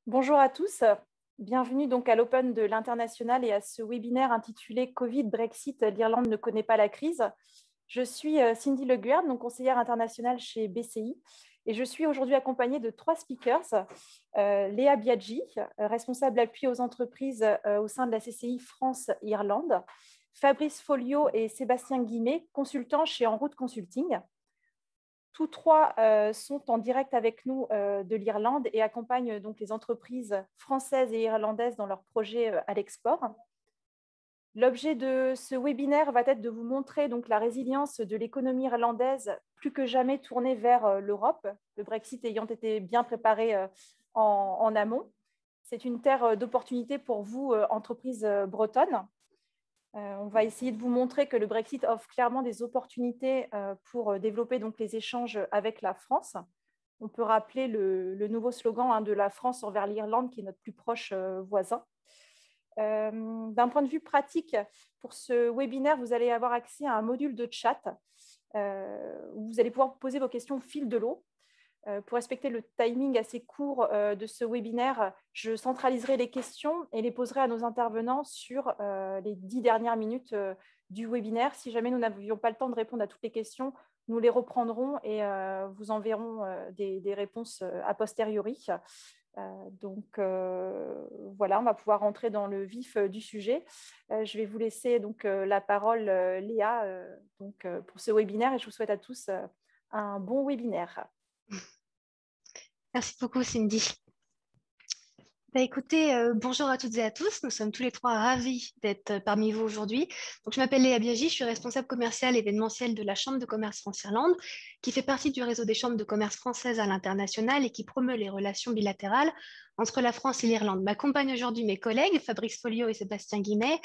Bonjour à tous, bienvenue donc à l'Open de l'International et à ce webinaire intitulé Covid, Brexit, l'Irlande ne connaît pas la crise. Je suis Cindy Le Guerd, donc conseillère internationale chez BCI, et je suis aujourd'hui accompagnée de trois speakers. Léa Biaggi, responsable appui aux entreprises au sein de la CCI France-Irlande, Fabrice Folliot et Sébastien Guimet, consultants chez En Route Consulting. Tous trois sont en direct avec nous de l'Irlande et accompagnent donc les entreprises françaises et irlandaises dans leurs projets à l'export. L'objet de ce webinaire va être de vous montrer donc la résilience de l'économie irlandaise plus que jamais tournée vers l'Europe, le Brexit ayant été bien préparé en amont. C'est une terre d'opportunités pour vous, entreprises bretonnes. On va essayer de vous montrer que le Brexit offre clairement des opportunités pour développer donc les échanges avec la France. On peut rappeler le nouveau slogan de la France envers l'Irlande, qui est notre plus proche voisin. D'un point de vue pratique, pour ce webinaire, vous allez avoir accès à un module de chat où vous allez pouvoir poser vos questions au fil de l'eau. Pour respecter le timing assez court de ce webinaire, je centraliserai les questions et les poserai à nos intervenants sur les 10 dernières minutes du webinaire. Si jamais nous n'avions pas le temps de répondre à toutes les questions, nous les reprendrons et vous enverrons des réponses a posteriori. Voilà, on va pouvoir rentrer dans le vif du sujet. Je vais vous laisser donc la parole, Léa, pour ce webinaire, et je vous souhaite à tous un bon webinaire. Merci beaucoup, Cindy. Écoutez, bonjour à toutes et à tous. Nous sommes tous les trois ravis d'être parmi vous aujourd'hui. Donc, je m'appelle Léa Biaggi, je suis responsable commercial événementiel de la Chambre de commerce France-Irlande, qui fait partie du réseau des chambres de commerce françaises à l'international et qui promeut les relations bilatérales entre la France et l'Irlande. M'accompagnent aujourd'hui mes collègues Fabrice Folliot et Sébastien Guimet,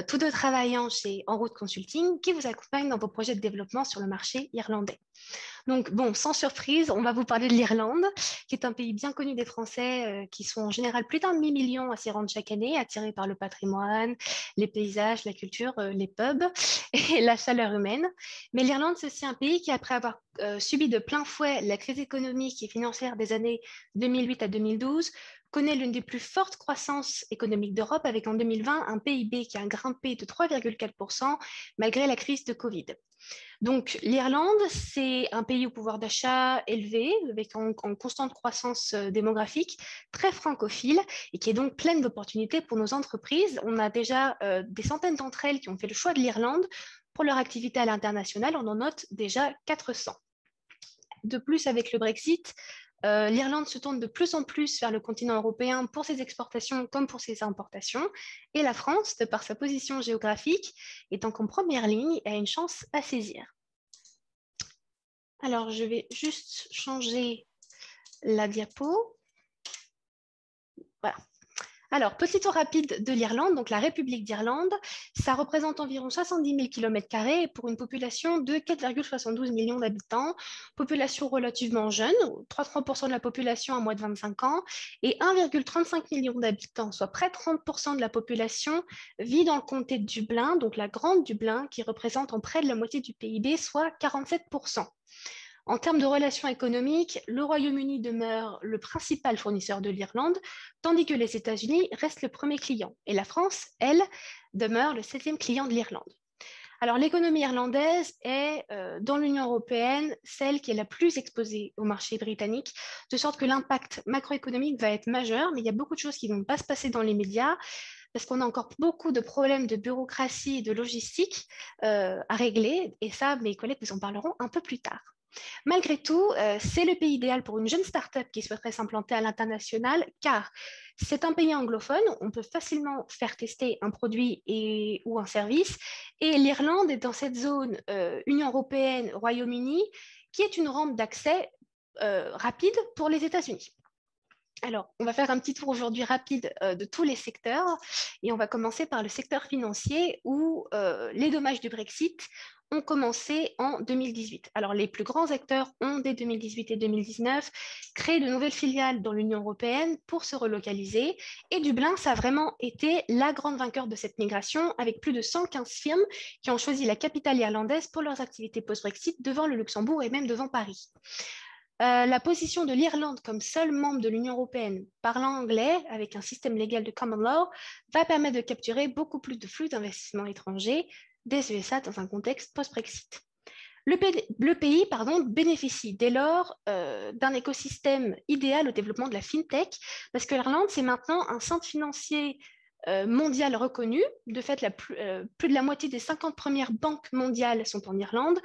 tous deux travaillant chez En Route Consulting, qui vous accompagnent dans vos projets de développement sur le marché irlandais. Donc, bon, sans surprise, on va vous parler de l'Irlande, qui est un pays bien connu des Français, qui sont en général plus d'un demi-million à s'y rendre chaque année, attirés par le patrimoine, les paysages, la culture, les pubs et la chaleur humaine. Mais l'Irlande, c'est aussi un pays qui, après avoir subi de plein fouet la crise économique et financière des années 2008 à 2012, connaît l'une des plus fortes croissances économiques d'Europe, avec en 2020 un PIB qui a grimpé de 3,4% malgré la crise de Covid. Donc, l'Irlande, c'est un pays au pouvoir d'achat élevé, avec en constante croissance démographique, très francophile et qui est donc pleine d'opportunités pour nos entreprises. On a déjà des centaines d'entre elles qui ont fait le choix de l'Irlande pour leur activité à l'international. On en note déjà 400. De plus, avec le Brexit, l'Irlande se tourne de plus en plus vers le continent européen pour ses exportations comme pour ses importations. Et la France, de par sa position géographique, étant en première ligne, a une chance à saisir. Alors, je vais juste changer la diapo. Voilà. Alors, petit tour rapide de l'Irlande, donc la République d'Irlande, ça représente environ 70 000 km² pour une population de 4,72 millions d'habitants, population relativement jeune, 33% de la population à moins de 25 ans, et 1,35 million d'habitants, soit près de 30% de la population, vit dans le comté de Dublin, donc la Grande Dublin, qui représente en près de la moitié du PIB, soit 47%. En termes de relations économiques, le Royaume-Uni demeure le principal fournisseur de l'Irlande, tandis que les États-Unis restent le premier client. Et la France, elle, demeure le 7e client de l'Irlande. Alors, l'économie irlandaise est, dans l'Union européenne, celle qui est la plus exposée au marché britannique, de sorte que l'impact macroéconomique va être majeur, mais il y a beaucoup de choses qui ne vont pas se passer dans les médias, parce qu'on a encore beaucoup de problèmes de bureaucratie et de logistique à régler, et ça, mes collègues vous en parleront un peu plus tard. Malgré tout, c'est le pays idéal pour une jeune start-up qui souhaiterait s'implanter à l'international, car c'est un pays anglophone, on peut facilement faire tester un produit ou un service, et l'Irlande est dans cette zone Union européenne, Royaume-Uni, qui est une rampe d'accès rapide pour les États-Unis. Alors, on va faire un petit tour aujourd'hui rapide de tous les secteurs, et on va commencer par le secteur financier où les dommages du Brexit ont commencé en 2018. Alors, les plus grands acteurs ont, dès 2018 et 2019, créé de nouvelles filiales dans l'Union européenne pour se relocaliser. Et Dublin, ça a vraiment été la grande vainqueur de cette migration, avec plus de 115 firmes qui ont choisi la capitale irlandaise pour leurs activités post-Brexit devant le Luxembourg et même devant Paris. La position de l'Irlande comme seul membre de l'Union européenne parlant anglais, avec un système légal de common law, va permettre de capturer beaucoup plus de flux d'investissements étrangers des USA dans un contexte post-Brexit. Le pays bénéficie dès lors d'un écosystème idéal au développement de la fintech, parce que l'Irlande, c'est maintenant un centre financier mondial reconnu. De fait, plus de la moitié des 50 premières banques mondiales sont en Irlande,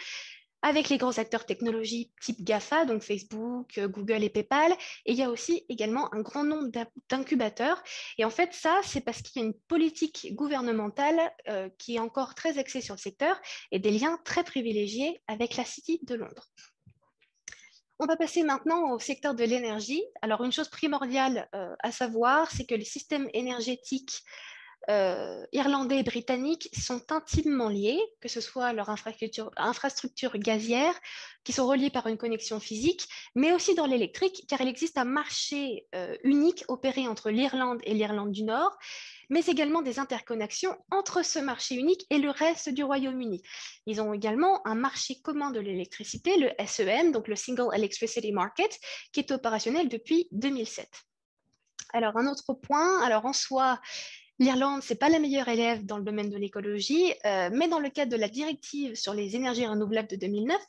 avec les grands acteurs technologiques type GAFA, donc Facebook, Google et PayPal. Et il y a aussi également un grand nombre d'incubateurs. Et en fait, ça, c'est parce qu'il y a une politique gouvernementale qui est encore très axée sur le secteur et des liens très privilégiés avec la City de Londres. On va passer maintenant au secteur de l'énergie. Alors, une chose primordiale à savoir, c'est que les systèmes énergétiques irlandais et britanniques sont intimement liés, que ce soit leur infrastructure gazière, qui sont reliées par une connexion physique, mais aussi dans l'électrique, car il existe un marché unique opéré entre l'Irlande et l'Irlande du Nord, mais également des interconnexions entre ce marché unique et le reste du Royaume-Uni. Ils ont également un marché commun de l'électricité, le SEM, donc le Single Electricity Market, qui est opérationnel depuis 2007. Alors, un autre point, alors en soi, l'Irlande, ce n'est pas la meilleure élève dans le domaine de l'écologie, mais dans le cadre de la directive sur les énergies renouvelables de 2009,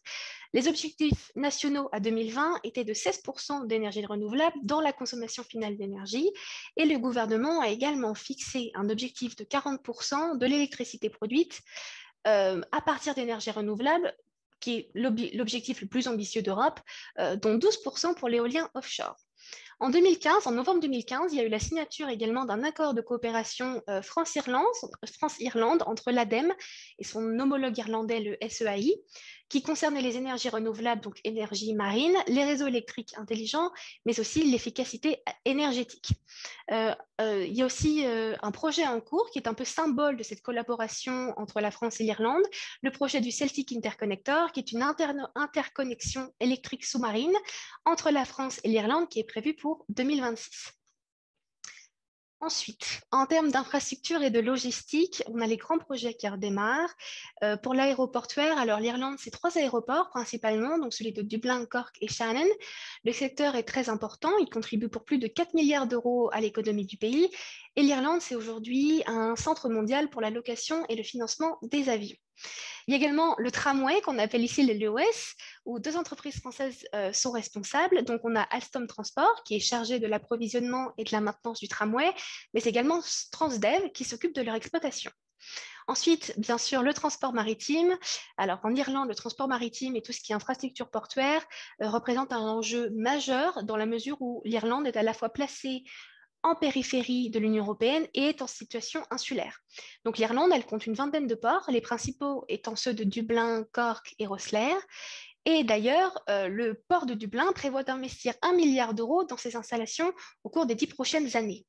les objectifs nationaux à 2020 étaient de 16% d'énergie renouvelable dans la consommation finale d'énergie, et le gouvernement a également fixé un objectif de 40% de l'électricité produite à partir d'énergies renouvelables, qui est l'objectif le plus ambitieux d'Europe, dont 12% pour l'éolien offshore. En 2015, en novembre 2015, il y a eu la signature également d'un accord de coopération France-Irlande entre l'ADEME et son homologue irlandais, le SEAI, qui concernait les énergies renouvelables, donc énergie marine, les réseaux électriques intelligents, mais aussi l'efficacité énergétique. Il y a aussi un projet en cours qui est un peu symbole de cette collaboration entre la France et l'Irlande, le projet du Celtic Interconnector, qui est une interconnexion électrique sous-marine entre la France et l'Irlande qui est prévue pour 2026. Ensuite, en termes d'infrastructure et de logistique, on a les grands projets qui redémarrent. Pour l'aéroportuaire, alors l'Irlande, c'est 3 aéroports principalement, donc celui de Dublin, Cork et Shannon. Le secteur est très important, il contribue pour plus de 4 milliards d'euros à l'économie du pays. Et l'Irlande, c'est aujourd'hui un centre mondial pour la location et le financement des avions. Il y a également le tramway qu'on appelle ici le LEOS, où 2 entreprises françaises sont responsables. Donc, on a Alstom Transport qui est chargé de l'approvisionnement et de la maintenance du tramway, mais également Transdev qui s'occupe de leur exploitation. Ensuite, bien sûr, le transport maritime. Alors, en Irlande, le transport maritime et tout ce qui est infrastructure portuaire représente un enjeu majeur dans la mesure où l'Irlande est à la fois placée en périphérie de l'Union européenne et est en situation insulaire. Donc l'Irlande, elle compte une vingtaine de ports, les principaux étant ceux de Dublin, Cork et Rosslare. Et d'ailleurs, le port de Dublin prévoit d'investir 1 milliard d'euros dans ces installations au cours des 10 prochaines années.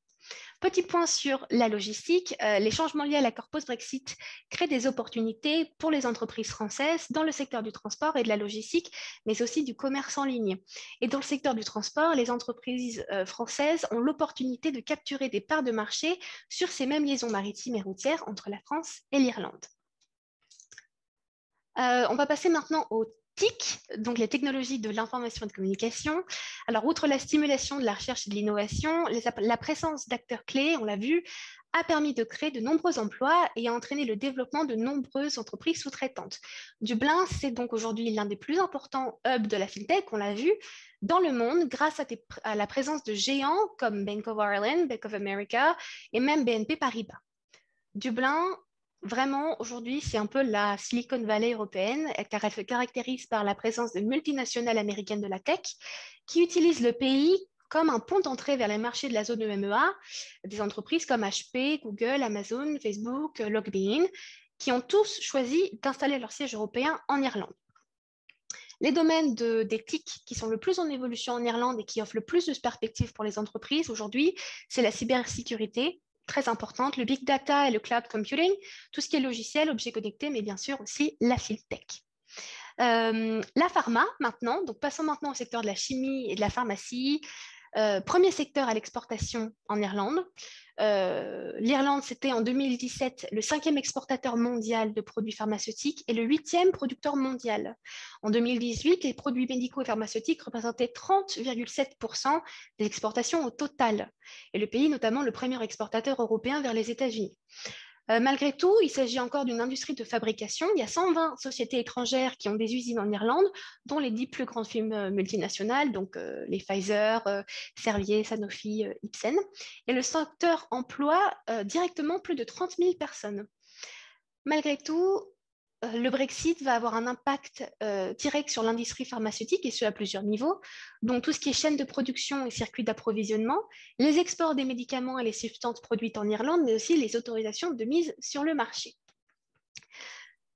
Petit point sur la logistique, les changements liés à l'accord post-Brexit créent des opportunités pour les entreprises françaises dans le secteur du transport et de la logistique, mais aussi du commerce en ligne. Et dans le secteur du transport, les entreprises françaises ont l'opportunité de capturer des parts de marché sur ces mêmes liaisons maritimes et routières entre la France et l'Irlande. On va passer maintenant au TIC, donc les technologies de l'information et de communication. Alors, outre la stimulation de la recherche et de l'innovation, la présence d'acteurs clés, on l'a vu, a permis de créer de nombreux emplois et a entraîné le développement de nombreuses entreprises sous-traitantes. Dublin, c'est donc aujourd'hui l'un des plus importants hubs de la fintech, on l'a vu, dans le monde grâce à la présence de géants comme Bank of Ireland, Bank of America et même BNP Paribas. Dublin, vraiment, aujourd'hui, c'est un peu la Silicon Valley européenne, car elle se caractérise par la présence de multinationales américaines de la tech qui utilisent le pays comme un pont d'entrée vers les marchés de la zone EMEA, des entreprises comme HP, Google, Amazon, Facebook, Logbein, qui ont tous choisi d'installer leur siège européen en Irlande. Les domaines des TIC qui sont le plus en évolution en Irlande et qui offrent le plus de perspectives pour les entreprises aujourd'hui, c'est la cybersécurité, très importante, le big data et le cloud computing, tout ce qui est logiciel, objets connectés, mais bien sûr aussi la fintech. La pharma maintenant, donc passons maintenant au secteur de la chimie et de la pharmacie. Premier secteur à l'exportation en Irlande. L'Irlande, c'était en 2017 le 5e exportateur mondial de produits pharmaceutiques et le 8e producteur mondial. En 2018, les produits médicaux et pharmaceutiques représentaient 30,7% des exportations au total. Et le pays, notamment, le premier exportateur européen vers les États-Unis. Malgré tout, il s'agit encore d'une industrie de fabrication. Il y a 120 sociétés étrangères qui ont des usines en Irlande, dont les 10 plus grandes firmes multinationales, donc les Pfizer, Servier, Sanofi, Ipsen. Et le secteur emploie directement plus de 30 000 personnes. Malgré tout, le Brexit va avoir un impact direct sur l'industrie pharmaceutique et ce à plusieurs niveaux, dont tout ce qui est chaîne de production et circuit d'approvisionnement, les exports des médicaments et les substances produites en Irlande, mais aussi les autorisations de mise sur le marché.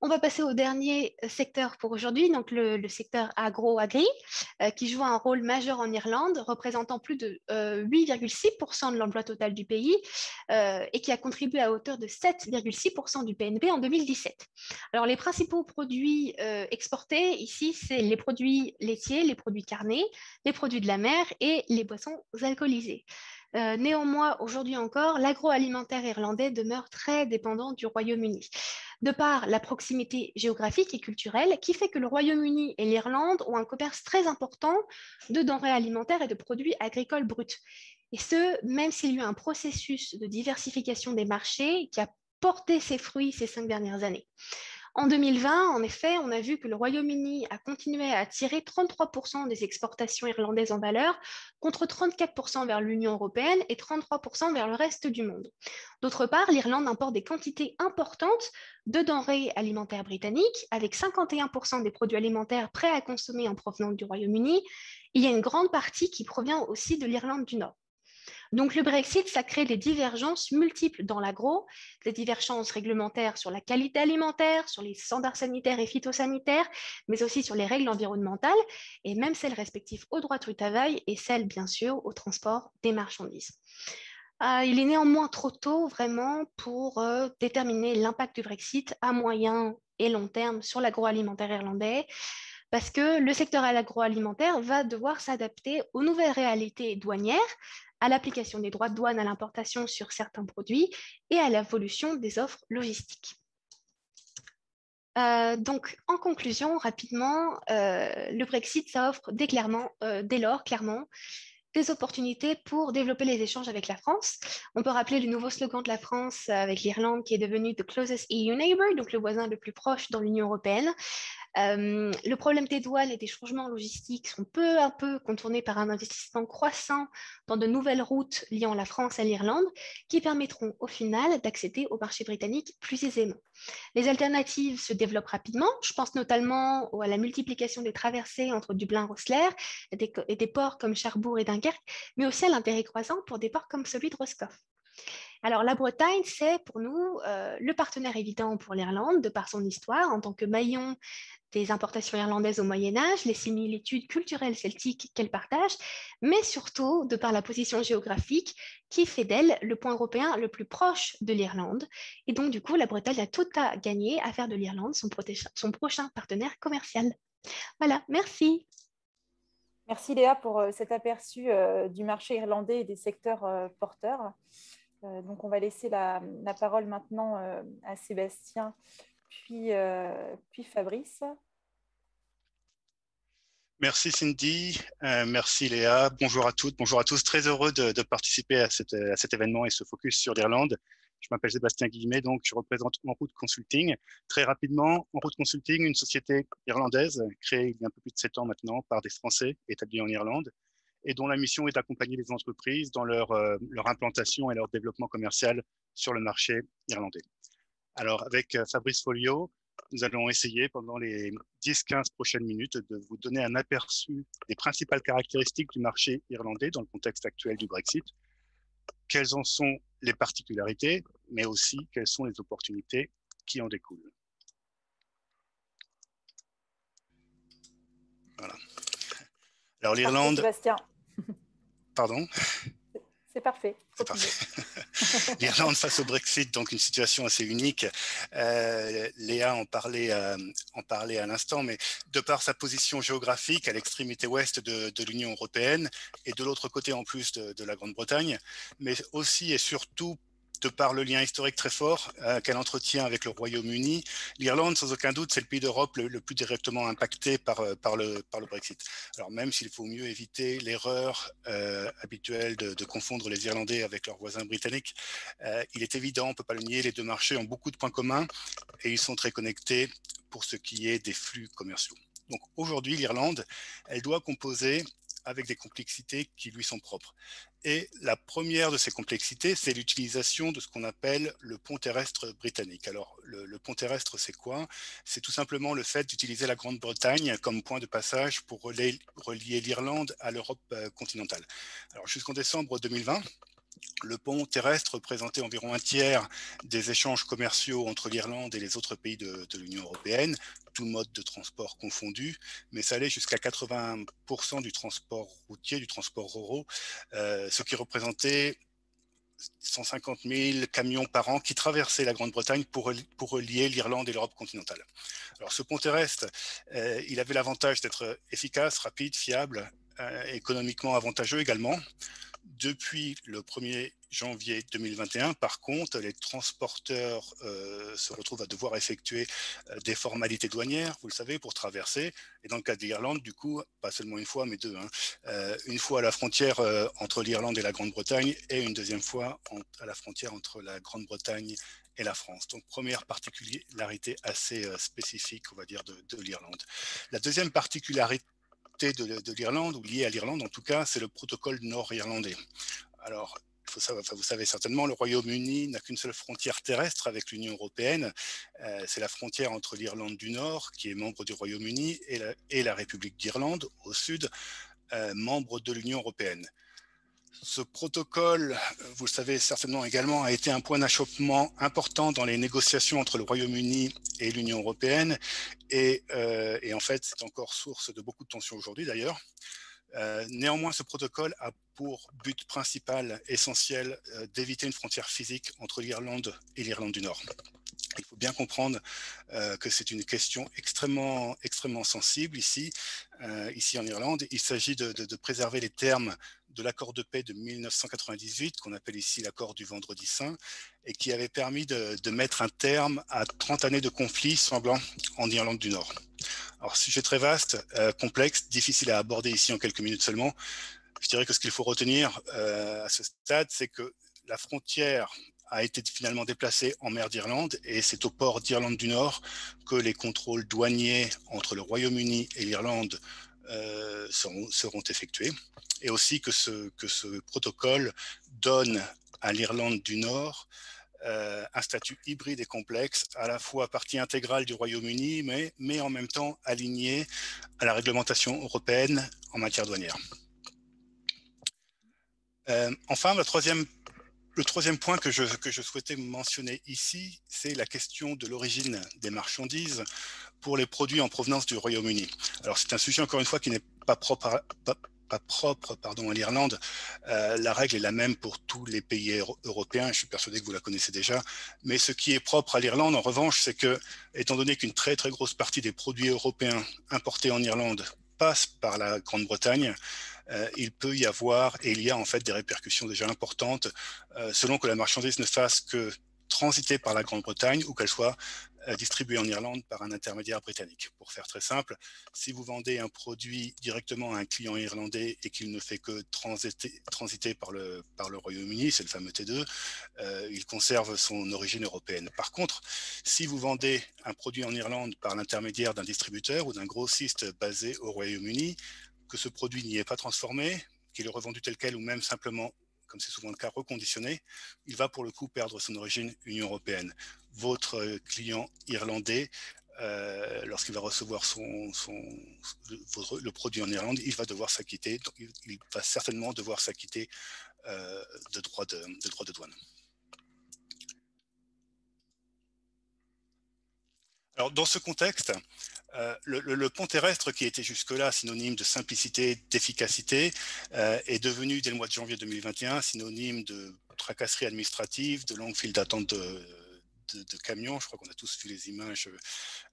On va passer au dernier secteur pour aujourd'hui, donc le secteur agro-agri, qui joue un rôle majeur en Irlande, représentant plus de 8,6% de l'emploi total du pays et qui a contribué à hauteur de 7,6% du PNB en 2017. Alors, les principaux produits exportés ici, c'est les produits laitiers, les produits carnés, les produits de la mer et les boissons alcoolisées. Néanmoins, aujourd'hui encore, l'agroalimentaire irlandais demeure très dépendant du Royaume-Uni, de par la proximité géographique et culturelle qui fait que le Royaume-Uni et l'Irlande ont un commerce très important de denrées alimentaires et de produits agricoles bruts. Et ce, même s'il y a eu un processus de diversification des marchés qui a porté ses fruits ces 5 dernières années. En 2020, en effet, on a vu que le Royaume-Uni a continué à attirer 33% des exportations irlandaises en valeur, contre 34% vers l'Union européenne et 33% vers le reste du monde. D'autre part, l'Irlande importe des quantités importantes de denrées alimentaires britanniques, avec 51% des produits alimentaires prêts à consommer en provenance du Royaume-Uni. Il y a une grande partie qui provient aussi de l'Irlande du Nord. Donc le Brexit, ça crée des divergences multiples dans l'agro, des divergences réglementaires sur la qualité alimentaire, sur les standards sanitaires et phytosanitaires, mais aussi sur les règles environnementales, et même celles respectives au droit du travail et celles, bien sûr, au transport des marchandises. Il est néanmoins trop tôt, vraiment, pour déterminer l'impact du Brexit à moyen et long terme sur l'agroalimentaire irlandais, parce que le secteur agroalimentaire va devoir s'adapter aux nouvelles réalités douanières, à l'application des droits de douane à l'importation sur certains produits et à l'évolution des offres logistiques. Donc, en conclusion, rapidement, le Brexit, ça offre dès lors, clairement, des opportunités pour développer les échanges avec la France. On peut rappeler le nouveau slogan de la France avec l'Irlande qui est devenu The Closest EU Neighbor, donc le voisin le plus proche dans l'Union européenne. Le problème des douanes et des changements logistiques sont peu à peu contournés par un investissement croissant dans de nouvelles routes liant la France à l'Irlande qui permettront au final d'accéder au marché britannique plus aisément. Les alternatives se développent rapidement. Je pense notamment à la multiplication des traversées entre Dublin-Rosslare et des ports comme Cherbourg et Dunkerque, mais aussi à l'intérêt croissant pour des ports comme celui de Roscoff. Alors, la Bretagne, c'est pour nous le partenaire évident pour l'Irlande, de par son histoire, en tant que maillon des importations irlandaises au Moyen-Âge, les similitudes culturelles celtiques qu'elle partage, mais surtout de par la position géographique qui fait d'elle le point européen le plus proche de l'Irlande. Et donc, du coup, la Bretagne a tout à gagner à faire de l'Irlande son prochain partenaire commercial. Voilà, merci. Merci Léa pour cet aperçu du marché irlandais et des secteurs porteurs. Donc, on va laisser la parole maintenant à Sébastien, puis Fabrice. Merci Cindy, merci Léa, bonjour à toutes, bonjour à tous. Très heureux de participer à cet événement et ce focus sur l'Irlande. Je m'appelle Sébastien Guillemet, donc je représente En Route Consulting. Très rapidement, En Route Consulting, une société irlandaise créée il y a un peu plus de 7 ans maintenant par des Français établis en Irlande et dont la mission est d'accompagner les entreprises dans leur implantation et leur développement commercial sur le marché irlandais. Alors, avec Fabrice Folio, nous allons essayer pendant les 10-15 prochaines minutes de vous donner un aperçu des principales caractéristiques du marché irlandais dans le contexte actuel du Brexit, quelles en sont les particularités, mais aussi quelles sont les opportunités qui en découlent. Voilà. Alors l'Irlande... Sébastien. Pardon ? C'est parfait. C'est parfait. L'Irlande face au Brexit, donc une situation assez unique. Léa en parlait à l'instant, mais de par sa position géographique à l'extrémité ouest de l'Union européenne et de l'autre côté en plus de la Grande-Bretagne, mais aussi et surtout de par le lien historique très fort qu'elle entretient avec le Royaume-Uni, l'Irlande, sans aucun doute, c'est le pays d'Europe le plus directement impacté par le Brexit. Alors même s'il faut mieux éviter l'erreur habituelle de confondre les Irlandais avec leurs voisins britanniques, il est évident, on ne peut pas le nier, les deux marchés ont beaucoup de points communs et ils sont très connectés pour ce qui est des flux commerciaux. Donc aujourd'hui, l'Irlande, elle doit composer avec des complexités qui lui sont propres. Et la première de ces complexités, c'est l'utilisation de ce qu'on appelle le pont terrestre britannique. Alors, le pont terrestre, c'est quoi? C'est tout simplement le fait d'utiliser la Grande-Bretagne comme point de passage pour relier l'Irlande à l'Europe continentale. Alors, jusqu'en décembre 2020, le pont terrestre représentait environ un tiers des échanges commerciaux entre l'Irlande et les autres pays de l'Union européenne, tout mode de transport confondu, mais ça allait jusqu'à 80% du transport routier, du transport roro, ce qui représentait 150 000 camions par an qui traversaient la Grande-Bretagne pour relier l'Irlande et l'Europe continentale. Alors ce pont terrestre, il avait l'avantage d'être efficace, rapide, fiable, économiquement avantageux également. Depuis le 1er janvier 2021, par contre, les transporteurs se retrouvent à devoir effectuer des formalités douanières, vous le savez, pour traverser. Et dans le cas de l'Irlande, du coup, pas seulement une fois, mais deux. Une fois à la frontière entre l'Irlande et la Grande-Bretagne et une deuxième fois à la frontière entre la Grande-Bretagne et la France. Donc, première particularité assez spécifique, on va dire, de l'Irlande. La deuxième particularité de l'Irlande, ou lié à l'Irlande en tout cas, c'est le protocole nord-irlandais. Alors, vous savez certainement, le Royaume-Uni n'a qu'une seule frontière terrestre avec l'Union européenne. C'est la frontière entre l'Irlande du Nord, qui est membre du Royaume-Uni, et la République d'Irlande, au sud, membre de l'Union européenne. Ce protocole, vous le savez certainement également, a été un point d'achoppement important dans les négociations entre le Royaume-Uni et l'Union européenne. Et en fait, c'est encore source de beaucoup de tensions aujourd'hui d'ailleurs. Néanmoins, ce protocole a pour but principal, essentiel, d'éviter une frontière physique entre l'Irlande et l'Irlande du Nord. Il faut bien comprendre que c'est une question extrêmement sensible ici en Irlande. Il s'agit de préserver les termes de l'accord de paix de 1998, qu'on appelle ici l'accord du Vendredi Saint, et qui avait permis de mettre un terme à 30 années de conflit sanglant en Irlande du Nord. Alors, sujet très vaste, complexe, difficile à aborder ici en quelques minutes seulement. Je dirais que ce qu'il faut retenir à ce stade, c'est que la frontière a été finalement déplacée en mer d'Irlande et c'est au port d'Irlande du Nord que les contrôles douaniers entre le Royaume-Uni et l'Irlande seront effectués, et aussi que ce protocole donne à l'Irlande du Nord un statut hybride et complexe, à la fois partie intégrale du Royaume-Uni, mais en même temps aligné à la réglementation européenne en matière douanière. Enfin, le troisième point que je souhaitais mentionner ici, c'est la question de l'origine des marchandises pour les produits en provenance du Royaume-Uni. Alors, c'est un sujet, encore une fois, qui n'est pas propre à l'Irlande. La règle est la même pour tous les pays européens. Je suis persuadé que vous la connaissez déjà. Mais ce qui est propre à l'Irlande, en revanche, c'est que, étant donné qu'une très grosse partie des produits européens importés en Irlande passent par la Grande-Bretagne, il peut y avoir, et il y a en fait des répercussions déjà importantes, selon que la marchandise ne fasse que transiter par la Grande-Bretagne ou qu'elle soit distribuée en Irlande par un intermédiaire britannique. Pour faire très simple, si vous vendez un produit directement à un client irlandais et qu'il ne fait que transiter par le Royaume-Uni, c'est le fameux T2, il conserve son origine européenne. Par contre, si vous vendez un produit en Irlande par l'intermédiaire d'un distributeur ou d'un grossiste basé au Royaume-Uni, que ce produit n'y est pas transformé, qu'il est revendu tel quel ou même simplement, comme c'est souvent le cas, reconditionné, il va pour le coup perdre son origine Union européenne. Votre client irlandais, lorsqu'il va recevoir le produit en Irlande, il va devoir s'acquitter, il va certainement devoir s'acquitter de droits de douane. Alors, dans ce contexte, Le pont terrestre, qui était jusque-là synonyme de simplicité, d'efficacité, est devenu dès le mois de janvier 2021 synonyme de tracasserie administrative, de longues files d'attente de camions. Je crois qu'on a tous vu les images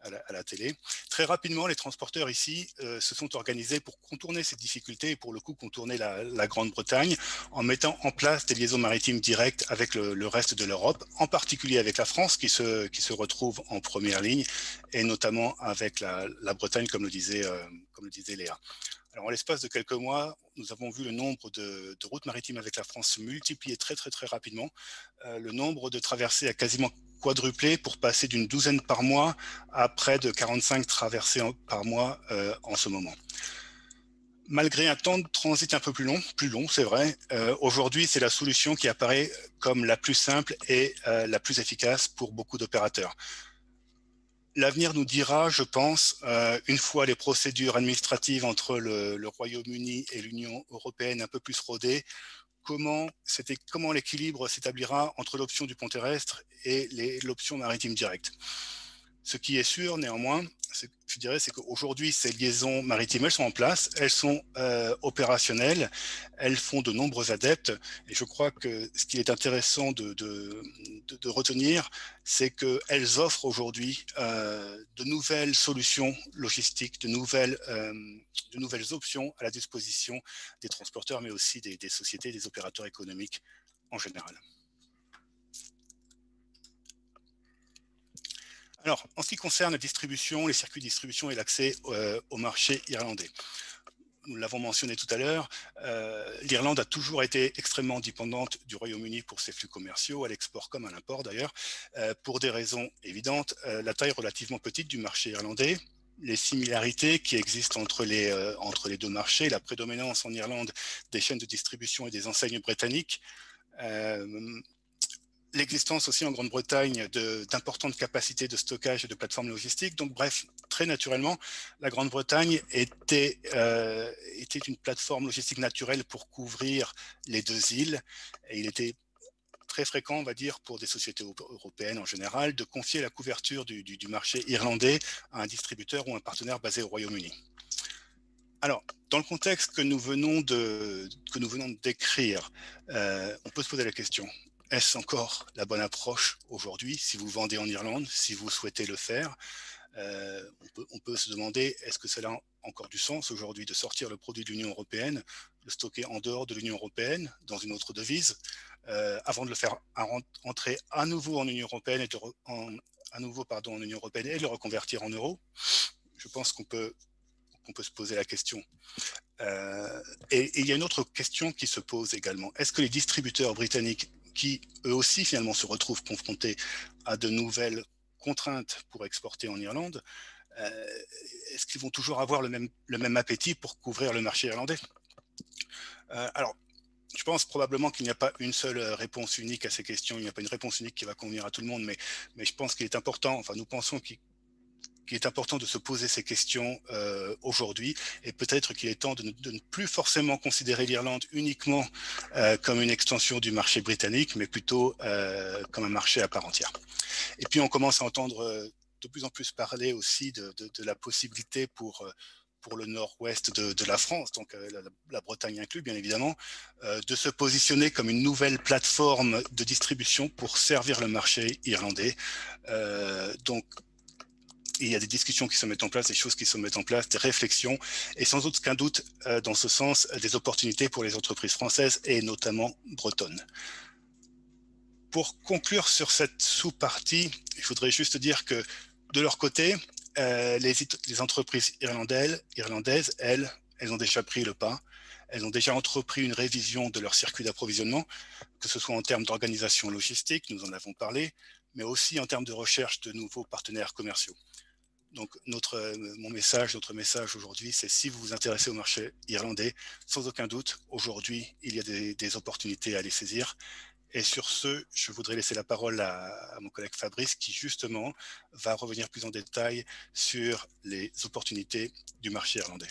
à la télé. Très rapidement, les transporteurs ici se sont organisés pour contourner ces difficultés et pour le coup contourner la Grande-Bretagne en mettant en place des liaisons maritimes directes avec le reste de l'Europe, en particulier avec la France qui se retrouve en première ligne et notamment avec la Bretagne, comme le disait Léa. Alors, en l'espace de quelques mois, nous avons vu le nombre de routes maritimes avec la France se multiplier très rapidement. Le nombre de traversées a quasiment quadruplé pour passer d'une douzaine par mois à près de 45 traversées par mois en ce moment. Malgré un temps de transit un peu plus long, c'est vrai, aujourd'hui, c'est la solution qui apparaît comme la plus simple et la plus efficace pour beaucoup d'opérateurs. L'avenir nous dira, je pense, une fois les procédures administratives entre le Royaume-Uni et l'Union européenne un peu plus rodées, comment l'équilibre s'établira entre l'option du pont terrestre et l'option maritime directe. Ce qui est sûr, néanmoins, je dirais, c'est qu'aujourd'hui, ces liaisons maritimes, elles sont en place, elles sont opérationnelles, elles font de nombreux adeptes. Et je crois que ce qui est intéressant de retenir, c'est qu'elles offrent aujourd'hui de nouvelles solutions logistiques, de nouvelles options à la disposition des transporteurs, mais aussi des sociétés, des opérateurs économiques en général. Alors, en ce qui concerne la distribution, les circuits de distribution et l'accès au marché irlandais, nous l'avons mentionné tout à l'heure, l'Irlande a toujours été extrêmement dépendante du Royaume-Uni pour ses flux commerciaux, à l'export comme à l'import d'ailleurs, pour des raisons évidentes, la taille relativement petite du marché irlandais, les similarités qui existent entre les deux marchés, la prédominance en Irlande des chaînes de distribution et des enseignes britanniques, l'existence aussi en Grande-Bretagne d'importantes capacités de stockage et de plateformes logistiques. Donc bref, très naturellement, la Grande-Bretagne était une plateforme logistique naturelle pour couvrir les deux îles. Et il était très fréquent, on va dire, pour des sociétés européennes en général, de confier la couverture du marché irlandais à un distributeur ou un partenaire basé au Royaume-Uni. Alors, dans le contexte que nous venons de décrire, on peut se poser la question, est-ce encore la bonne approche aujourd'hui si vous vendez en Irlande, si vous souhaitez le faire? On peut se demander, est-ce que cela a encore du sens aujourd'hui de sortir le produit de l'Union européenne, de stocker en dehors de l'Union européenne, dans une autre devise, avant de le faire entrer à nouveau en Union européenne et en Union européenne et de le reconvertir en euros? Je pense qu'on peut se poser la question. Et il y a une autre question qui se pose également. Est-ce que les distributeurs britanniques, qui eux aussi finalement se retrouvent confrontés à de nouvelles contraintes pour exporter en Irlande, est-ce qu'ils vont toujours avoir le même appétit pour couvrir le marché irlandais? Alors, je pense probablement qu'il n'y a pas une seule réponse unique à ces questions, il n'y a pas une réponse unique qui va convenir à tout le monde, mais je pense qu'il est important, enfin nous pensons qu'il est important de se poser ces questions aujourd'hui, et peut-être qu'il est temps de ne plus forcément considérer l'Irlande uniquement comme une extension du marché britannique, mais plutôt comme un marché à part entière. Et puis on commence à entendre de plus en plus parler aussi de la possibilité pour le nord-ouest de la France, donc la Bretagne inclus bien évidemment, de se positionner comme une nouvelle plateforme de distribution pour servir le marché irlandais. Donc il y a des discussions qui se mettent en place, des choses qui se mettent en place, des réflexions, et sans aucun doute, dans ce sens, des opportunités pour les entreprises françaises et notamment bretonnes. Pour conclure sur cette sous-partie, il faudrait juste dire que de leur côté, les entreprises irlandaises, elles ont déjà pris le pas. Elles ont déjà entrepris une révision de leur circuit d'approvisionnement, que ce soit en termes d'organisation logistique, nous en avons parlé, mais aussi en termes de recherche de nouveaux partenaires commerciaux. Donc notre message aujourd'hui, c'est si vous vous intéressez au marché irlandais, sans aucun doute, aujourd'hui, il y a des opportunités à les saisir. Et sur ce, je voudrais laisser la parole à mon collègue Fabrice, qui justement va revenir plus en détail sur les opportunités du marché irlandais.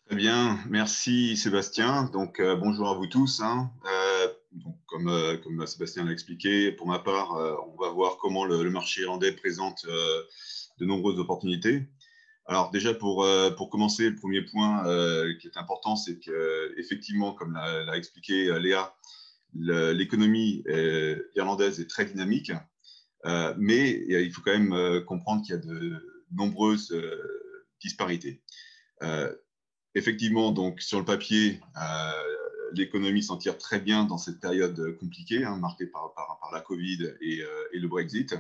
Très bien, merci Sébastien. Donc bonjour à vous tous. Donc comme Sébastien l'a expliqué. Pour ma part, on va voir comment le marché irlandais présente de nombreuses opportunités. Alors déjà, pour commencer, le premier point qui est important, c'est qu'effectivement, comme l'a expliqué Léa, l'économie irlandaise est très dynamique, mais il faut quand même comprendre qu'il y a de nombreuses disparités. Effectivement, donc, sur le papier, l'économie s'en tire très bien dans cette période compliquée, hein, marquée par la Covid et le Brexit.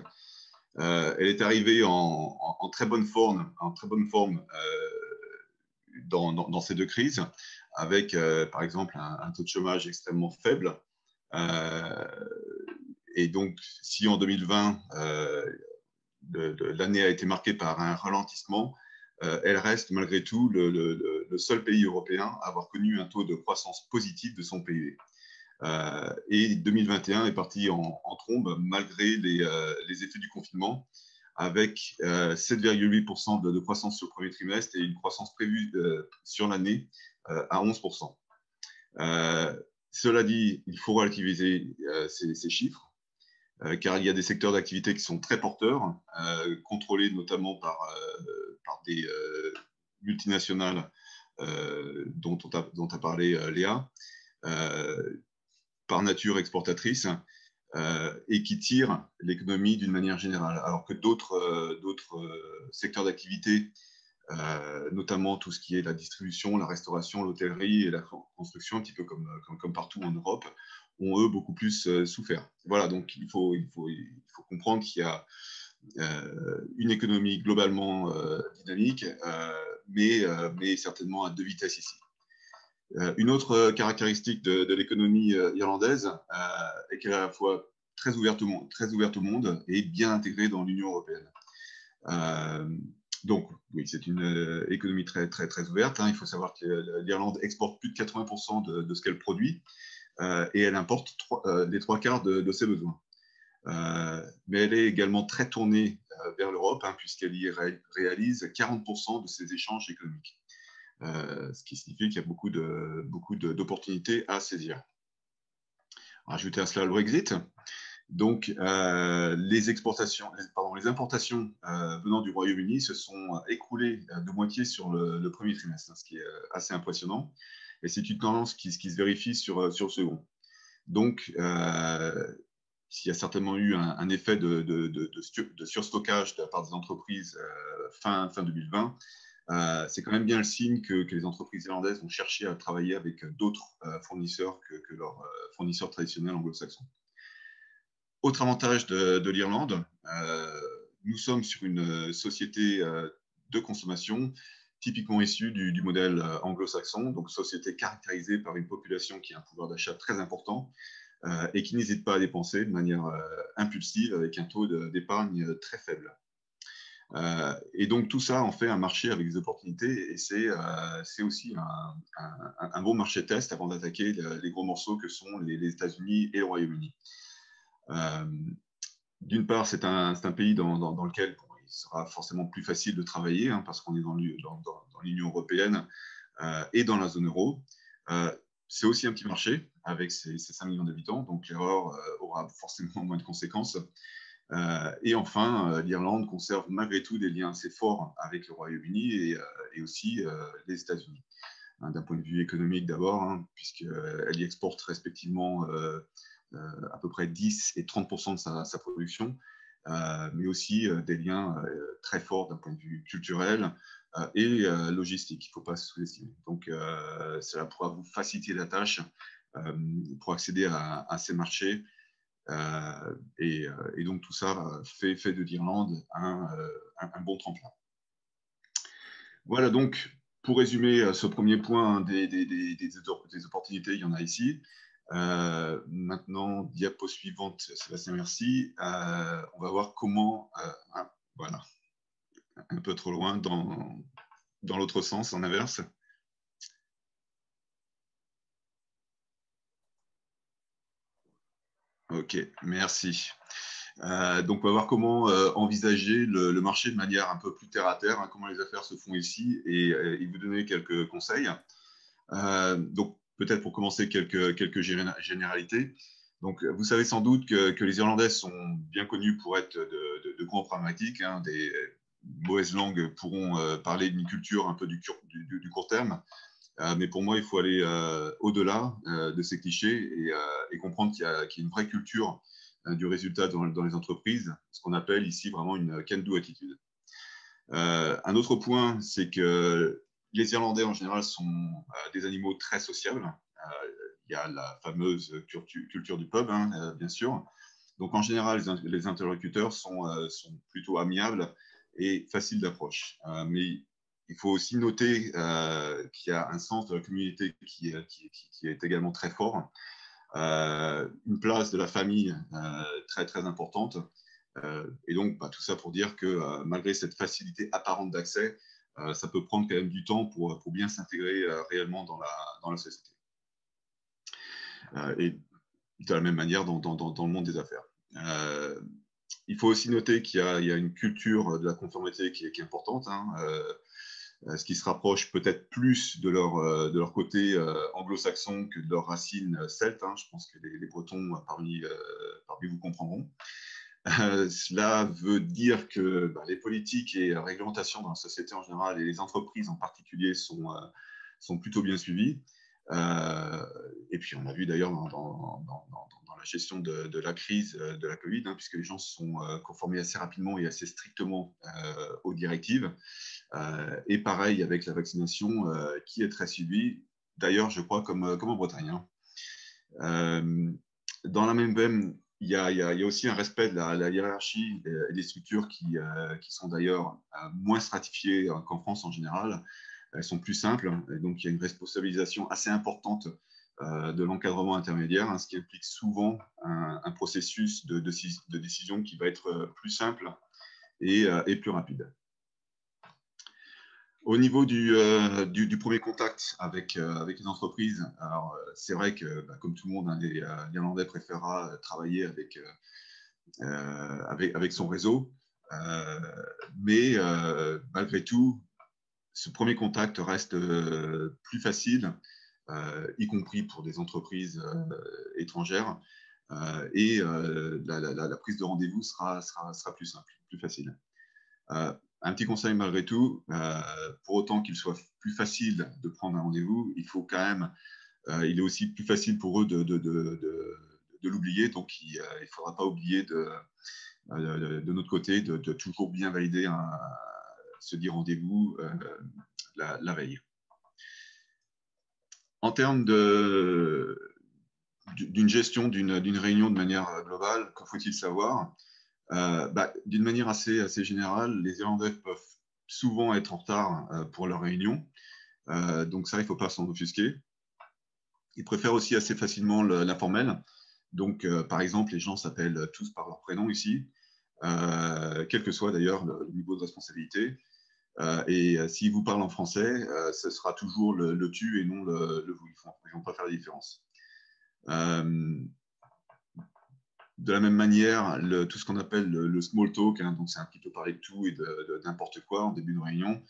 Elle est arrivée en très bonne forme, dans ces deux crises, avec, par exemple, un taux de chômage extrêmement faible. Et donc, si en 2020, l'année a été marquée par un ralentissement, elle reste malgré tout le seul pays européen à avoir connu un taux de croissance positif de son PIB. Et 2021 est parti en trombe malgré les effets du confinement, avec 7,8% de croissance sur le premier trimestre et une croissance prévue sur l'année à 11%. Cela dit, il faut relativiser ces chiffres, car il y a des secteurs d'activité qui sont très porteurs, contrôlés notamment par des multinationales dont a parlé Léa, par nature exportatrices, et qui tirent l'économie d'une manière générale, alors que d'autres secteurs d'activité, notamment tout ce qui est la distribution, la restauration, l'hôtellerie et la construction, un petit peu comme partout en Europe, ont eux beaucoup plus souffert. Voilà, donc il faut comprendre qu'il y a une économie globalement dynamique, mais certainement à deux vitesses ici. Une autre caractéristique de l'économie irlandaise est qu'elle est à la fois très ouverte au monde et bien intégrée dans l'Union européenne. Donc, oui, c'est une économie très, très, très ouverte, hein. Il faut savoir que l'Irlande exporte plus de 80% de ce qu'elle produit, et elle importe les 3/4 de ses besoins. Mais elle est également très tournée vers l'Europe, hein, puisqu'elle y réalise 40% de ses échanges économiques. Ce qui signifie qu'il y a beaucoup d'opportunités à saisir. Ajouter à cela le Brexit. Donc, les importations venant du Royaume-Uni se sont écroulées de moitié sur le premier trimestre, hein, ce qui est assez impressionnant. Et c'est une tendance qui se vérifie sur le second. Donc, s'il y a certainement eu un effet de surstockage de la part des entreprises fin 2020, c'est quand même bien le signe que les entreprises irlandaises vont chercher à travailler avec d'autres fournisseurs que leurs fournisseurs traditionnels anglo-saxons. Autre avantage de l'Irlande, nous sommes sur une société de consommation typiquement issue du modèle anglo-saxon, donc société caractérisée par une population qui a un pouvoir d'achat très important et qui n'hésite pas à dépenser de manière impulsive avec un taux d'épargne très faible. Et donc tout ça en fait un marché avec des opportunités, et c'est aussi un bon marché test avant d'attaquer les gros morceaux que sont les États-Unis et le Royaume-Uni. D'une part, c'est un pays dans lequel il sera forcément plus facile de travailler, hein, parce qu'on est dans l'Union européenne et dans la zone euro. C'est aussi un petit marché avec ses 5 millions d'habitants, donc l'erreur aura forcément moins de conséquences. Et enfin, l'Irlande conserve malgré tout des liens assez forts avec le Royaume-Uni et aussi les États-Unis. Hein, d'un point de vue économique d'abord, hein, puisqu'elle y exporte respectivement à peu près 10 et 30% de sa production, mais aussi des liens très forts d'un point de vue culturel et logistique, il ne faut pas se sous-estimer. Donc, cela pourra vous faciliter la tâche pour accéder à ces marchés. Et donc, tout ça fait de l'Irlande un bon tremplin. Voilà, donc, pour résumer ce premier point, des opportunités, il y en a ici. Maintenant, diapo suivante, Sébastien, merci. On va voir comment, voilà, un peu trop loin, dans l'autre sens, en inverse. Ok, merci. Donc, on va voir comment envisager le marché de manière un peu plus terre à terre, hein, comment les affaires se font ici, et vous donner quelques conseils. Donc, peut-être pour commencer, quelques généralités. Donc, vous savez sans doute que les Irlandais sont bien connus pour être de grands pragmatiques. Hein, des mauvaises langues pourront parler d'une culture un peu du court terme. Mais pour moi, il faut aller au-delà de ces clichés et comprendre qu'il y a une vraie culture du résultat dans les entreprises, ce qu'on appelle ici vraiment une can-do attitude. Un autre point, c'est que les Irlandais en général sont des animaux très sociables. Il y a la fameuse culture du pub, hein, bien sûr. Donc en général, les interlocuteurs sont plutôt amiables et faciles d'approche. Mais il faut aussi noter qu'il y a un sens de la communauté qui est également très fort. Une place de la famille très, très importante. Et donc, tout ça pour dire que malgré cette facilité apparente d'accès, ça peut prendre quand même du temps pour bien s'intégrer réellement dans la société. Et de la même manière dans le monde des affaires. Il faut aussi noter qu'il y a une culture de la conformité qui est importante, hein, ce qui se rapproche peut-être plus de leur côté anglo-saxon que de leurs racines celtes. Hein. Je pense que les Bretons parmi vous comprendront. Cela veut dire que les politiques et réglementations dans la société en général et les entreprises en particulier sont plutôt bien suivies. Et puis on a vu d'ailleurs dans la gestion de la crise de la Covid, hein, puisque les gens se sont conformés assez rapidement et assez strictement aux directives. Et pareil avec la vaccination qui est très suivie, d'ailleurs je crois comme en Bretagne. Hein. Dans la même veine, il y a aussi un respect de la hiérarchie et des structures qui sont d'ailleurs moins stratifiées qu'en France en général. Elles sont plus simples, et donc il y a une responsabilisation assez importante de l'encadrement intermédiaire, hein, ce qui implique souvent un processus de décision qui va être plus simple et plus rapide. Au niveau du premier contact avec les entreprises, alors c'est vrai que, comme tout le monde, hein, l'Irlandais préférera travailler avec son réseau, mais malgré tout, ce premier contact reste plus facile, y compris pour des entreprises étrangères, et la prise de rendez-vous sera plus simple, plus facile. Un petit conseil malgré tout, pour autant qu'il soit plus facile de prendre un rendez-vous, il faut quand même, il est aussi plus facile pour eux de l'oublier, donc il ne faudra pas oublier de notre côté de toujours bien valider ce dit rendez-vous la veille. En termes d'une gestion d'une réunion de manière globale, que faut-il savoir? D'une manière assez générale, les Irlandais peuvent souvent être en retard pour leur réunion. Donc ça, il ne faut pas s'en offusquer. Ils préfèrent aussi assez facilement l'informel. Donc, par exemple, les gens s'appellent tous par leur prénom ici, quel que soit d'ailleurs le niveau de responsabilité. Et s'ils vous parlent en français, ce sera toujours le tu et non le vous. Ils vont pas faire la différence. De la même manière, tout ce qu'on appelle le small talk, hein, donc c'est un petit peu parler de tout et de n'importe quoi en début de réunion,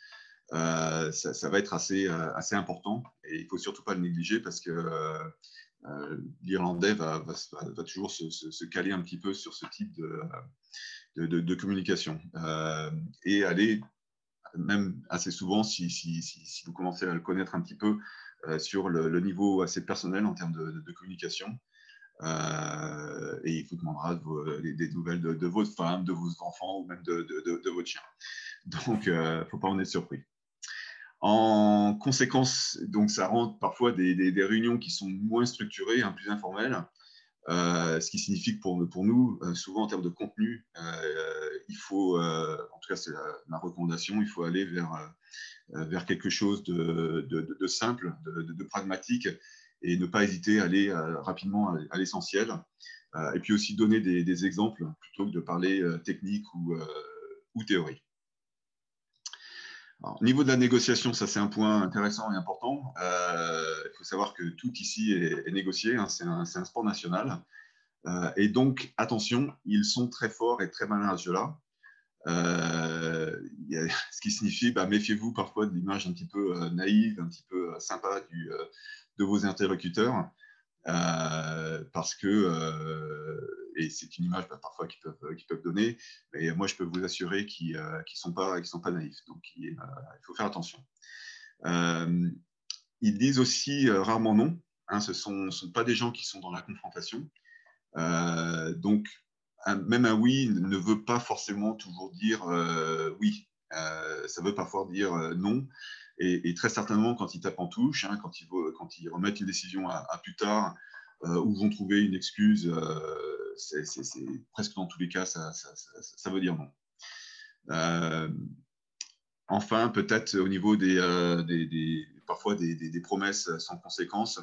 ça va être assez important et il ne faut surtout pas le négliger parce que l'Irlandais va toujours se caler un petit peu sur ce type de communication et aller même assez souvent, si vous commencez à le connaître un petit peu, sur le niveau assez personnel en termes de communication. Et il vous demandera des nouvelles de votre femme, de vos enfants ou même de votre chien. Donc, il ne faut pas en être surpris. En conséquence, donc, ça rend parfois des réunions qui sont moins structurées, hein, plus informelles, ce qui signifie que pour nous, souvent en termes de contenu, il faut, en tout cas c'est ma recommandation, il faut aller vers quelque chose de simple, de pragmatique, et ne pas hésiter à aller rapidement à l'essentiel. Et puis aussi donner des exemples plutôt que de parler technique ou théorie. Alors, au niveau de la négociation, ça c'est un point intéressant et important. Il faut savoir que tout ici est négocié, hein, c'est un sport national. Et donc, attention, ils sont très forts et très malins à ce jeu-là. Ce qui signifie, méfiez-vous parfois de l'image un petit peu naïve, un petit peu sympa de vos interlocuteurs. parce que, et c'est une image parfois qu'ils peuvent donner, mais moi je peux vous assurer qu'ils ne sont pas naïfs, donc il faut faire attention. Ils disent aussi rarement non, hein, ce ne sont pas des gens qui sont dans la confrontation, donc même un oui ne veut pas forcément toujours dire oui, ça veut parfois dire non. Et très certainement, quand ils tapent en touche, hein, quand ils remettent une décision à plus tard, ou vont trouver une excuse, c'est presque dans tous les cas, ça veut dire non. Enfin, peut-être au niveau parfois des promesses sans conséquence,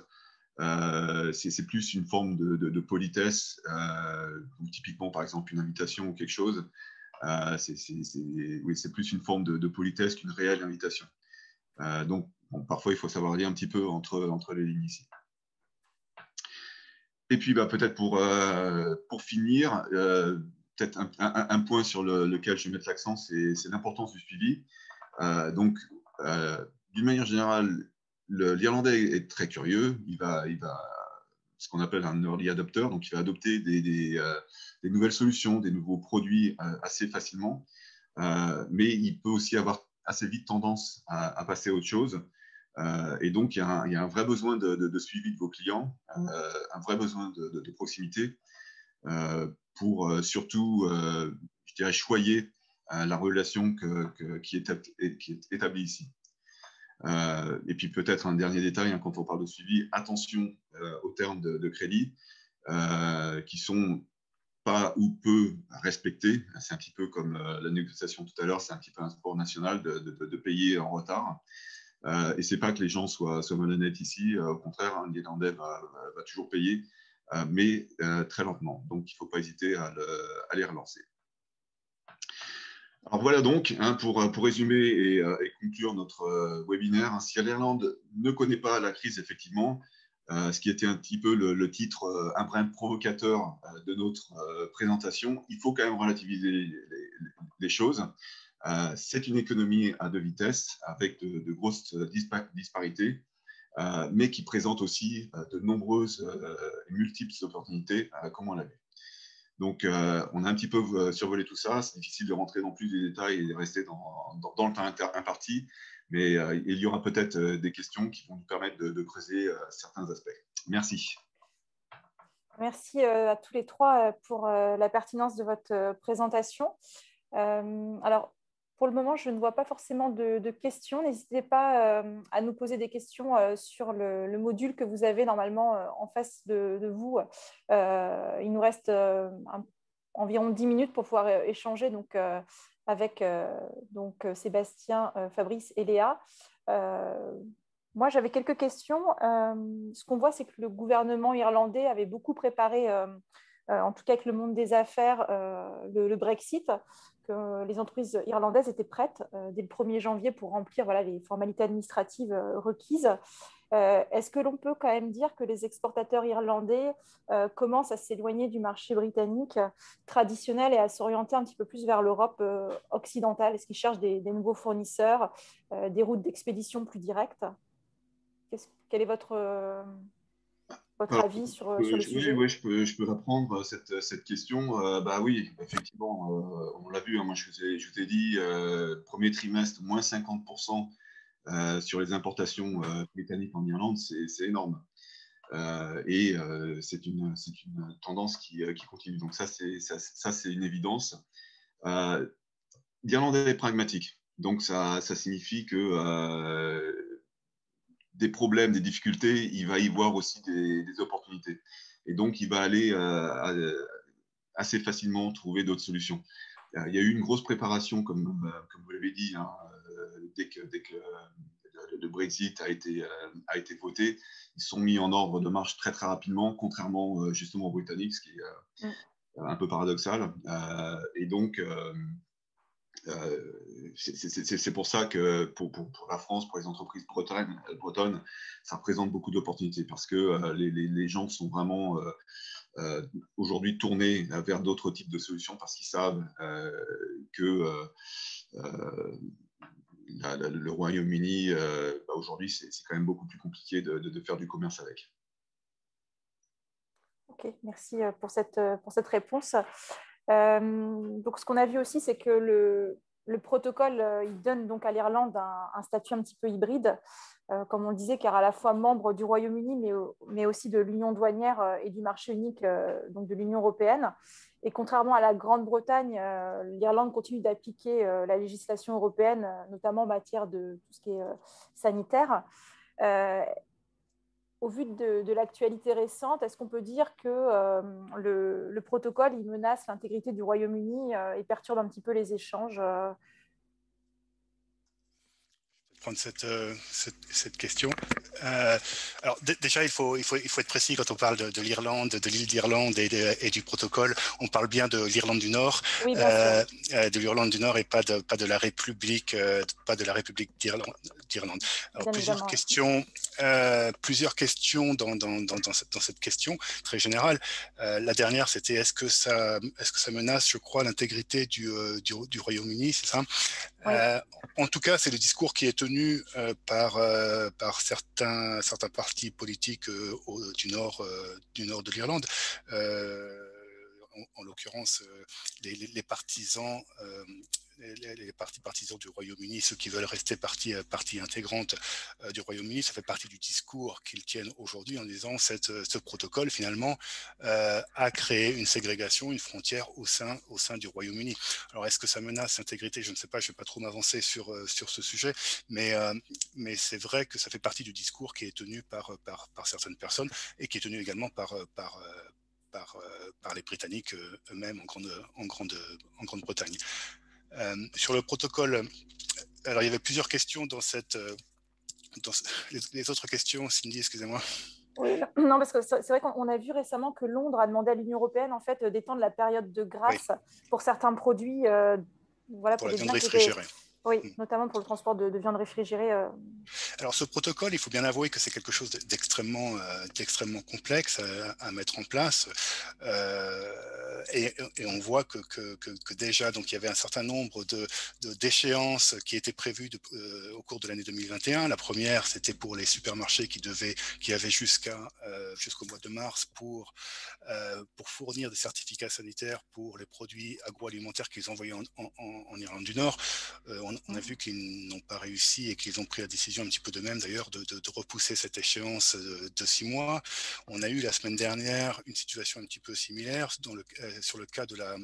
c'est plus une forme de politesse, ou typiquement par exemple une invitation ou quelque chose. Oui, c'est plus une forme de politesse qu'une réelle invitation. Donc, bon, parfois, il faut savoir lire un petit peu entre les lignes ici. Et puis, peut-être pour finir, peut-être un point sur lequel je vais mettre l'accent, c'est l'importance du suivi. Donc, d'une manière générale, l'Irlandais est très curieux. Il va ce qu'on appelle un early adopter, donc il va adopter des nouvelles solutions, des nouveaux produits assez facilement. Mais il peut aussi avoir assez vite tendance à passer à autre chose. Et donc, il y a un vrai besoin de suivi de vos clients, un vrai besoin de proximité pour surtout, je dirais, choyer la relation qui est établie ici. Et puis peut-être un dernier détail, hein, quand on parle de suivi, attention aux termes de crédit qui sont pas ou peu respectés. C'est un petit peu comme la négociation tout à l'heure, c'est un petit peu un sport national de payer en retard. Et c'est pas que les gens soient malhonnêtes ici, au contraire, hein, l'Irlandais va toujours payer, mais très lentement. Donc il ne faut pas hésiter à les relancer. Alors voilà donc, hein, pour résumer et conclure notre webinaire, hein, si l'Irlande ne connaît pas la crise, effectivement, ce qui était un petit peu le titre un brin provocateur de notre présentation, il faut quand même relativiser les choses. C'est une économie à deux vitesses, avec de grosses disparités, mais qui présente aussi de nombreuses et multiples opportunités, comme on l'a vu. Donc, on a un petit peu survolé tout ça. C'est difficile de rentrer dans plus de détails et de rester dans le temps imparti, mais il y aura peut-être des questions qui vont nous permettre de creuser certains aspects. Merci. Merci à tous les trois pour la pertinence de votre présentation. Alors, pour le moment, je ne vois pas forcément de questions. N'hésitez pas à nous poser des questions sur le module que vous avez normalement en face de vous. Il nous reste environ 10 minutes pour pouvoir échanger avec Sébastien, Fabrice et Léa. Moi, j'avais quelques questions. Ce qu'on voit, c'est que le gouvernement irlandais avait beaucoup préparé, en tout cas avec le monde des affaires, le Brexit, que les entreprises irlandaises étaient prêtes dès le 1er janvier pour remplir les formalités administratives requises. Est-ce que l'on peut quand même dire que les exportateurs irlandais commencent à s'éloigner du marché britannique traditionnel et à s'orienter un petit peu plus vers l'Europe occidentale? Est-ce qu'ils cherchent des nouveaux fournisseurs, des routes d'expédition plus directes? Quel est votre avis sur le sujet? Oui, je peux reprendre cette question. Oui, effectivement, on l'a vu, hein, moi je vous ai dit, premier trimestre, moins 50% sur les importations britanniques en Irlande, c'est énorme. Et c'est une tendance qui continue. Donc ça, c'est une évidence. L'Irlandais est pragmatique. Donc ça signifie que des problèmes, des difficultés, il va y voir aussi des opportunités. Et donc, il va aller assez facilement trouver d'autres solutions. Il y a eu une grosse préparation, comme vous l'avez dit, hein, dès que le Brexit a été voté. Ils sont mis en ordre de marche très, très rapidement, contrairement justement aux Britanniques, ce qui est un peu paradoxal. Et donc, c'est pour ça que pour la France, pour les entreprises bretonnes, ça représente beaucoup d'opportunités parce que les gens sont vraiment aujourd'hui tournés vers d'autres types de solutions parce qu'ils savent que le Royaume-Uni, aujourd'hui, c'est quand même beaucoup plus compliqué de faire du commerce avec. Ok, merci pour cette réponse. Donc, ce qu'on a vu aussi, c'est que le protocole, il donne donc à l'Irlande un statut un petit peu hybride, comme on le disait, car à la fois membre du Royaume-Uni, mais aussi de l'Union douanière et du marché unique, donc de l'Union européenne. Et contrairement à la Grande-Bretagne, l'Irlande continue d'appliquer la législation européenne, notamment en matière de tout ce qui est sanitaire. Au vu de l'actualité récente, est-ce qu'on peut dire que le protocole il menace l'intégrité du Royaume-Uni et perturbe un petit peu les échanges Prendre cette question. Alors déjà, il faut être précis quand on parle de l'Irlande, de l'île d'Irlande et du protocole. On parle bien de l'Irlande du Nord, oui, bien sûr. De l'Irlande du Nord et pas de la République, d'Irlande. Alors Bien évidemment. plusieurs questions dans cette question très générale. La dernière, c'était est-ce que ça menace, je crois, l'intégrité du Royaume-Uni, c'est ça? Oui. En tout cas, c'est le discours qui est tenu par certains partis politiques du nord de l'Irlande. En l'occurrence, les partisans, les partisans du Royaume-Uni, ceux qui veulent rester partie intégrante du Royaume-Uni, ça fait partie du discours qu'ils tiennent aujourd'hui en disant ce protocole finalement a créé une ségrégation, une frontière au sein du Royaume-Uni. Alors est-ce que ça menace l'intégrité? Je ne sais pas, je ne vais pas trop m'avancer sur ce sujet, mais c'est vrai que ça fait partie du discours qui est tenu par certaines personnes et qui est tenu également par les Britanniques eux-mêmes en Grande-Bretagne. Sur le protocole, alors il y avait plusieurs questions dans les autres questions. Cindy, excusez-moi. Oui, non, parce que c'est vrai qu'on a vu récemment que Londres a demandé à l'Union européenne en fait, d'étendre la période de grâce pour certains produits, voilà, pour pour la des viande biens qui étaient… réfrigérée. Oui, notamment pour le transport de viande réfrigérée. Alors ce protocole, il faut bien avouer que c'est quelque chose d'extrêmement complexe à mettre en place. Et on voit que déjà, donc, il y avait un certain nombre d'échéances qui étaient prévues au cours de l'année 2021. La première, c'était pour les supermarchés qui avaient jusqu'au mois de mars pour fournir des certificats sanitaires pour les produits agroalimentaires qu'ils envoyaient en Irlande du Nord. On a vu qu'ils n'ont pas réussi et qu'ils ont pris la décision un petit peu de même d'ailleurs de repousser cette échéance de 6 mois. On a eu la semaine dernière une situation un petit peu similaire sur le cas de la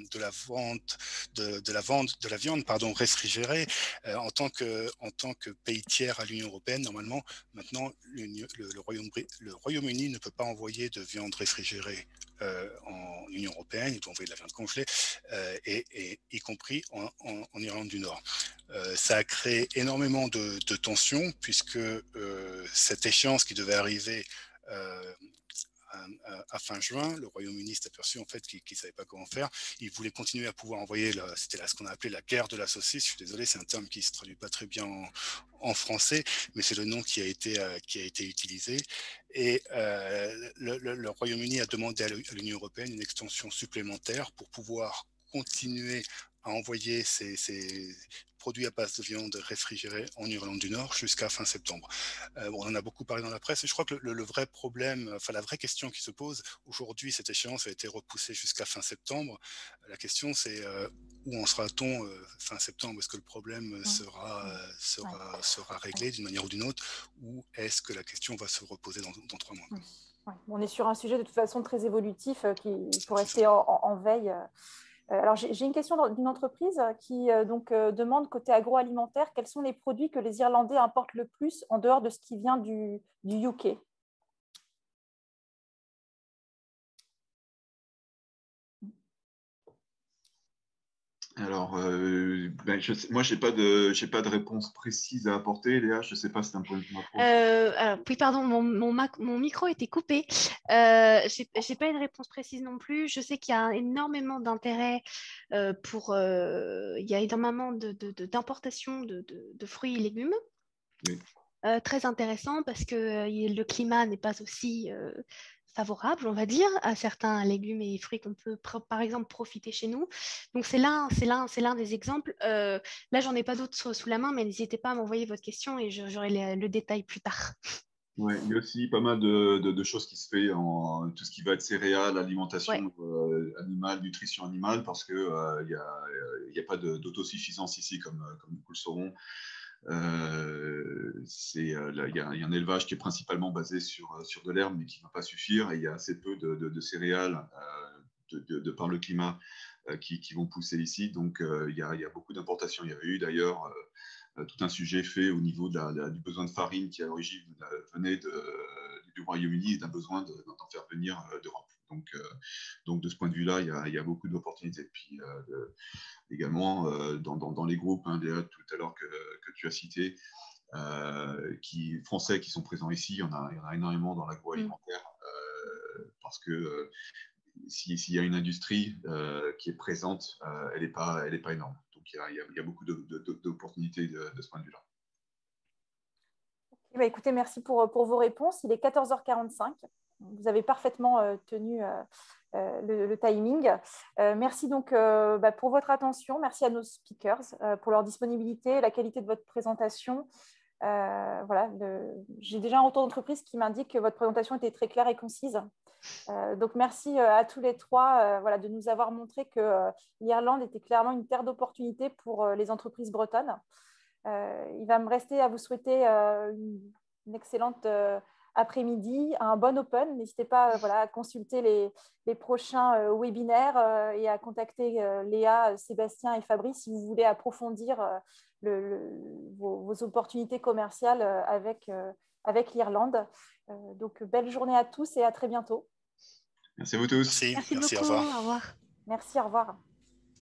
vente de la viande réfrigérée en tant que pays tiers à l'Union européenne. Normalement, maintenant, le Royaume-Uni ne peut pas envoyer de viande réfrigérée en Union européenne, il doit envoyer de la viande congelée, et y compris en Irlande du Nord. Ça a créé énormément de tensions puisque cette échéance qui devait arriver à fin juin, le Royaume-Uni s'est aperçu en fait qu'il ne savait pas comment faire. Il voulait continuer à pouvoir envoyer, c'était ce qu'on a appelé la guerre de la saucisse. Je suis désolé, c'est un terme qui ne se traduit pas très bien en français, mais c'est le nom qui a été utilisé. Et le Royaume-Uni a demandé à l'Union européenne une extension supplémentaire pour pouvoir continuer à envoyer ces produits à base de viande réfrigérée en Irlande du Nord jusqu'à fin septembre. On en a beaucoup parlé dans la presse et je crois que le vrai problème, enfin la vraie question qui se pose aujourd'hui, cette échéance a été repoussée jusqu'à fin septembre. La question c'est où en sera-t-on fin septembre? Est-ce que le problème sera réglé d'une manière ou d'une autre, ou est-ce que la question va se reposer dans 3 mois? Ouais. On est sur un sujet de toute façon très évolutif qu'il faut rester en veille. Alors, j'ai une question d'une entreprise qui demande côté agroalimentaire, quels sont les produits que les Irlandais importent le plus en dehors de ce qui vient du UK? Alors, moi, je n'ai pas de réponse précise à apporter. Léa, je ne sais pas si c'est un point de vue macro. Oui, pardon, mon micro était coupé. Je n'ai pas une réponse précise non plus. Je sais qu'il y a énormément d'intérêt il y a énormément d'importation de fruits et légumes. Oui. Très intéressant parce que le climat n'est pas aussi favorable, on va dire, à certains légumes et fruits qu'on peut, par exemple, profiter chez nous. Donc, c'est l'un des exemples. Là, j'en ai pas d'autres sous la main, mais n'hésitez pas à m'envoyer votre question et j'aurai le détail plus tard. Ouais, il y a aussi pas mal de choses qui se fait en tout ce qui va être céréales, alimentation animale, nutrition animale, parce que il y a pas d'autosuffisance ici, comme beaucoup le sauront. Il y a un élevage qui est principalement basé sur de l'herbe, mais qui ne va pas suffire, et il y a assez peu de céréales de par le climat qui vont pousser ici. Donc, il y a beaucoup d'importations. Il y avait eu d'ailleurs tout un sujet fait au niveau du besoin de farine qui, à l'origine, venait du Royaume-Uni et d'un besoin d'en faire venir d'Europe. Donc, de ce point de vue-là, il y a beaucoup d'opportunités. Puis, également, dans les groupes, Léa, tout à l'heure que tu as cité, français qui sont présents ici, il y en a énormément dans l'agroalimentaire, parce que s'il y a une industrie qui est présente, elle n'est pas énorme. Donc, il y a beaucoup d'opportunités de ce point de vue-là. Bah, écoutez, merci pour vos réponses. Il est 14h45. Vous avez parfaitement tenu le timing. Merci donc pour votre attention. Merci à nos speakers pour leur disponibilité, la qualité de votre présentation. Voilà, j'ai déjà un retour d'entreprise qui m'indique que votre présentation était très claire et concise. Donc, merci à tous les trois de nous avoir montré que l'Irlande était clairement une terre d'opportunités pour les entreprises bretonnes. Il va me rester à vous souhaiter une excellente après-midi, un bon Open. N'hésitez pas à consulter les prochains webinaires et à contacter Léa, Sébastien et Fabrice si vous voulez approfondir vos opportunités commerciales avec l'Irlande. Donc, belle journée à tous et à très bientôt. Merci à vous tous. Merci beaucoup. au revoir. Au revoir. Merci, au revoir.